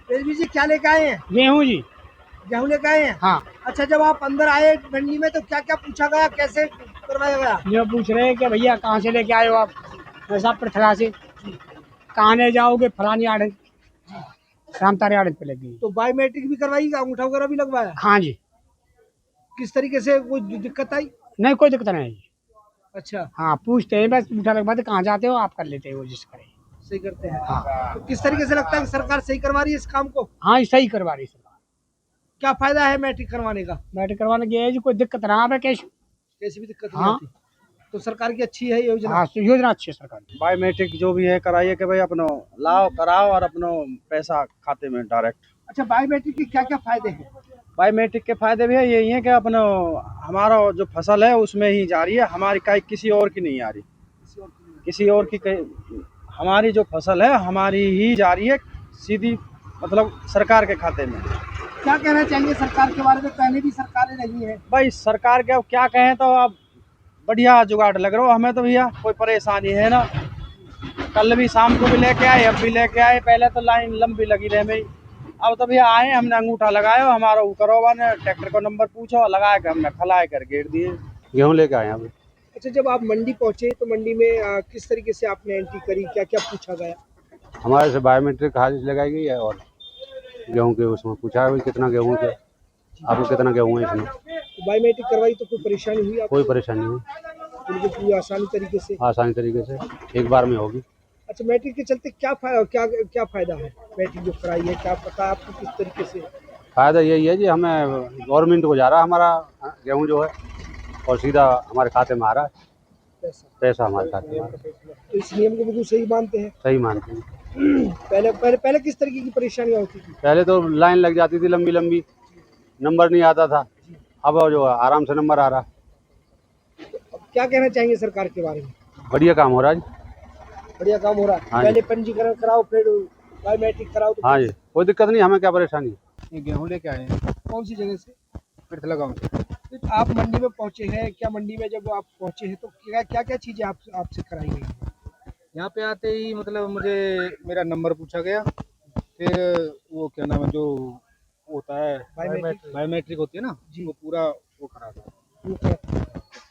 रेलवी जी क्या लेके आए हैं? गेहूँ जी। गेहूँ लेके आए हैं। हाँ। अच्छा, जब आप अंदर आए मंडी में तो क्या क्या पूछा गया, कैसे करवाया गया? जो पूछ रहे हैं कि भैया कहाँ से लेके आए हो आप? ऐसा पृथला से। कहाँ ले जाओगे? फलानी आड़त, रामतारे आड़त पे लगी। तो बायोमेट्रिक भी करवाई, अंगूठा वगैरह भी लगवाया? हाँ जी। किस तरीके से, कोई दिक्कत आई? नहीं, कोई दिक्कत नहीं जी। अच्छा, हाँ, पूछते हैं बस, अंगूठा लगवाते कहाँ जाते हो आप, कर लेते हो जिस करे। सही करते हैं। हाँ। तो किस तरीके से लगता है कि सरकार सही करवा रही है इस काम को? हाँ, सही करवा रही सरकार। क्या फायदा है मैट्रिक करवाने का? मैट्रिक करवाने की है जी, कोई दिक्कत ना आवे कैश। कैसी भी दिक्कत नहीं हाँ। आती। तो सरकार की अच्छी है योजना। हाँ, योजना अच्छी है सरकार की। बायोमेट्रिक जो भी है कराइए कि भाई अपनो लाओ कराओ और अपनो पैसा खाते में डायरेक्ट। अच्छा, बायोमेट्रिक के क्या क्या फायदे हैं? बायोमेट्रिक के फायदे भी है यही है कि अपनो हमारा जो फसल है उसमें ही जा रही है, हमारी कहीं किसी और की नहीं आ रही। किसी और की हमारी जो फसल है हमारी ही जा रही है सीधी, मतलब सरकार के खाते में। क्या कहना चाहिए सरकार के बारे में? पहले भी सरकारें रही है। भाई सरकार के अब क्या कहें, तो अब बढ़िया जुगाड़ लग रहा हो हमें तो भैया, कोई परेशानी है ना। कल भी शाम को भी लेके आए, अब भी लेके आए। पहले तो लाइन लंबी लगी रहे मेरी, अब तो भैया आए, हमने अंगूठा लगाया, हमारा वो करो ने ट्रैक्टर को नंबर पूछो, लगा के हमने खलाए कर गेट दिए, गेहूँ लेके आए अभी। अच्छा, जब आप मंडी पहुंचे तो मंडी में किस तरीके से आपने एंट्री करी, क्या क्या पूछा गया? हमारे से बायोमेट्रिक हाजिर लगाई गई है और गेहूं के उसमें पूछा है कितना गेहूं है, आपको कितना गेहूं है इसमें। तो बायोमेट्रिक करवाई तो कोई परेशानी हुई आपको? कोई परेशानी नहीं, बिल्कुल पूरी आसानी तरीके से। आसानी तरीके से एक बार में होगी। अच्छा, मैट्रिक के चलते क्या क्या फायदा है? मैट्रिक जो कराई है, क्या पता है आपको किस तरीके से? फायदा यही है जी, हमें गवर्नमेंट को जा रहा है हमारा गेहूं जो है, और सीधा हमारे खाते में आ रहा है पैसा हमारे खाते में आ रहा है। तो इस नियम को बिल्कुल सही मानते हैं? सही मानते हैं। पहले पहले पहले किस तरीके की परेशानियां होती थी? पहले तो लाइन लग जाती थी लंबी लंबी, नंबर नहीं आता था, अब जो है आराम से नंबर आ रहा है। अब क्या कहना चाहेंगे सरकार के बारे में? बढ़िया काम हो रहा है जी। बढ़िया काम हो रहा है। हाँ पहले पंजीकरण कराओ, फिर बायोमेट्रिक कराओ तो हाँ जी, कोई दिक्कत नहीं, हमें क्या परेशानी है। ये गेहूँ लेके आए हैं कौन सी जगह से? पृथला गाँव से। तो आप मंडी में पहुंचे हैं, क्या मंडी में जब आप पहुंचे हैं तो क्या क्या क्या चीजें आपसे कराई गई? यहाँ पे आते ही मतलब मुझे मेरा नंबर पूछा गया, फिर वो क्या नाम है जो होता है बायोमेट्रिक होती है ना जी। वो पूरा वो करा था।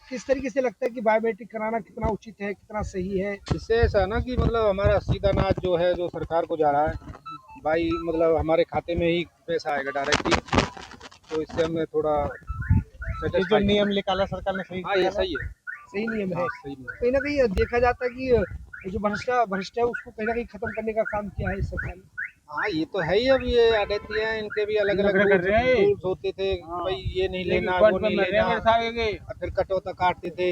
किस तरीके से लगता है कि बायोमेट्रिक कराना कितना उचित है, कितना सही है? इससे ऐसा है ना कि मतलब हमारा सीधा अनाज जो है जो सरकार को जा रहा है भाई, मतलब हमारे खाते में ही पैसा आएगा डायरेक्टली, तो इससे हमें थोड़ा जो नियम निकाला सरकार ने सही। हाँ ये सही है, सही नियम है। हाँ सही नियम। कहीं ना कहीं देखा जाता है कि ये जो भ्रष्ट है उसको कहीं ना कहीं खत्म करने का काम किया है इस सरकार ने। हाँ ये तो है ही, अब ये आड़ती हैं इनके भी अलग अलग रूल्स होते थे, भाई ये नहीं लेना वो नहीं लेना, और फिर कटौता काटते थे।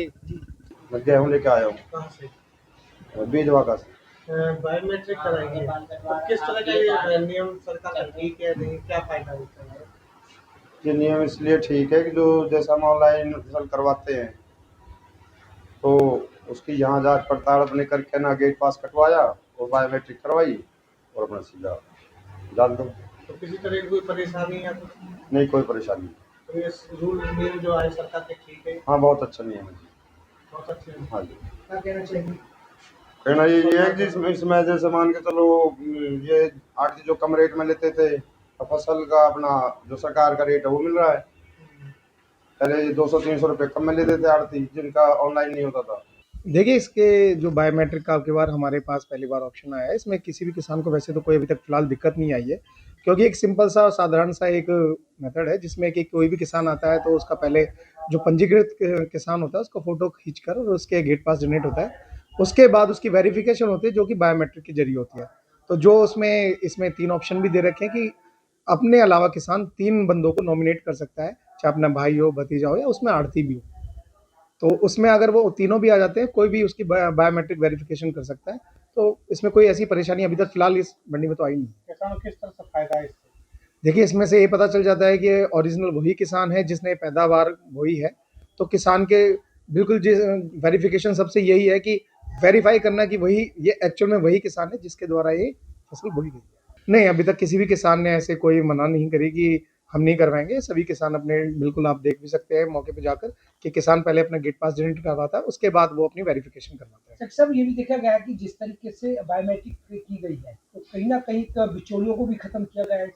मैं गेहूँ लेके आया हूँ। कहाँ से? बीजवा का से। बायोमेट्रिक कराएंगे तो किस तरह का ये नियम सरकार का ठीक है, नहीं, क्या फायदा होता है? ये नियम इसलिए ठीक है कि जो जैसा हम ऑनलाइन फसल करवाते हैं तो उसकी यहाँ जांच पड़ताल अपने करके ना गेट पास कटवाया और बायोमेट्रिक करवाई और अपना सीधा डाल दो। तो किसी तरह की कोई परेशानी या कुछ? नहीं, कोई परेशानी नहीं। तो ये रूल नियम जो है सरकार के ठीक है? हाँ, बहुत अच्छा नियम है जी। बहुत अच्छे हैं। हाँ जी। क्या कहना चाहिए? कहना ये है कि इसमें जैसे मान के चलो ये आड़ती जो कम रेट में लेते थे, अब फसल का अपना जो सरकार का रेट है वो मिल रहा है। पहले 200-300 रुपये कम में लेते थे आड़ती, जिनका ऑनलाइन नहीं होता था। देखिए, इसके जो बायोमेट्रिक का आपके बार हमारे पास पहली बार ऑप्शन आया है, इसमें किसी भी किसान को वैसे तो कोई अभी तक फिलहाल दिक्कत नहीं आई है, क्योंकि एक सिंपल सा साधारण सा एक मेथड है जिसमें कि कोई भी किसान आता है तो उसका पहले जो पंजीकृत किसान होता है उसका फोटो खींचकर और उसके गेट पास जनरेट होता है, उसके बाद उसकी वेरिफिकेशन होती है जो कि बायोमेट्रिक के जरिए होती है। तो जो उसमें इसमें 3 ऑप्शन भी दे रखे हैं कि अपने अलावा किसान 3 बंदों को नॉमिनेट कर सकता है, चाहे अपना भाई हो, भतीजा हो या उसमें आढ़ती भी हो। तो उसमें अगर वो तीनों भी आ जाते हैं, कोई भी उसकी बायोमेट्रिक वेरिफिकेशन कर सकता है। तो इसमें कोई ऐसी परेशानी अभी तक फिलहाल इस मंडी में तो आई नहीं। किसानों को किस तरह से फायदा है इससे? देखिए, इसमें से ये पता चल जाता है कि ओरिजिनल वही किसान है जिसने पैदावार बोई है। तो किसान के बिल्कुल जिस वेरिफिकेशन सबसे यही है कि वेरीफाई करना कि वही ये एक्चुअल में वही किसान है जिसके द्वारा ये फसल बोई गई है। नहीं, अभी तक किसी भी किसान ने ऐसे कोई मना नहीं करी कि हम नहीं करवाएंगे। सभी किसान अपने बिल्कुल आप देख भी सकते हैं मौके पे जाकर कि किसान पहले अपना गेट पास जनरेट करवाता है, उसके बाद वो अपनी वेरिफिकेशन करवाता है। डॉक्टर साहब ये भी देखा गया है कि जिस तरीके से बायोमेट्रिक की गई है तो कहीं ना कहीं बिचौलियों को भी खत्म किया गया है।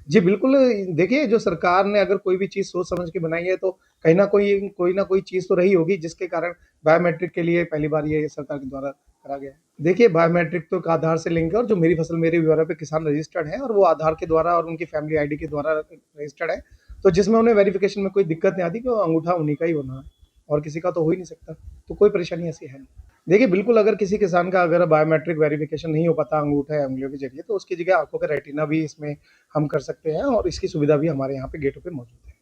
जी बिल्कुल, देखिए जो सरकार ने अगर कोई भी चीज़ सोच समझ के बनाई है तो कहीं न कोई ना कोई चीज़ तो रही होगी जिसके कारण बायोमेट्रिक के लिए पहली बार ये सरकार के द्वारा करा गया है। देखिए बायोमेट्रिक तो एक आधार से लिंक है और जो मेरी फसल मेरे ब्यौरे पे किसान रजिस्टर्ड हैं और वो आधार के द्वारा और उनकी फैमिली आईडी के द्वारा रजिस्टर्ड है, तो जिसमें उन्हें वेरिफिकेशन में कोई दिक्कत नहीं आती कि वो अंगूठा उन्हीं का ही होना है और किसी का तो हो ही नहीं सकता, तो कोई परेशानी ऐसी है नहीं। देखिए बिल्कुल, अगर किसी किसान का अगर बायोमेट्रिक वेरिफिकेशन नहीं हो पाता अंगूठा या उंगलियों के जरिए, तो उसकी जगह आंखों का रेटिना भी इसमें हम कर सकते हैं और इसकी सुविधा भी हमारे यहाँ पे गेटों पे मौजूद है।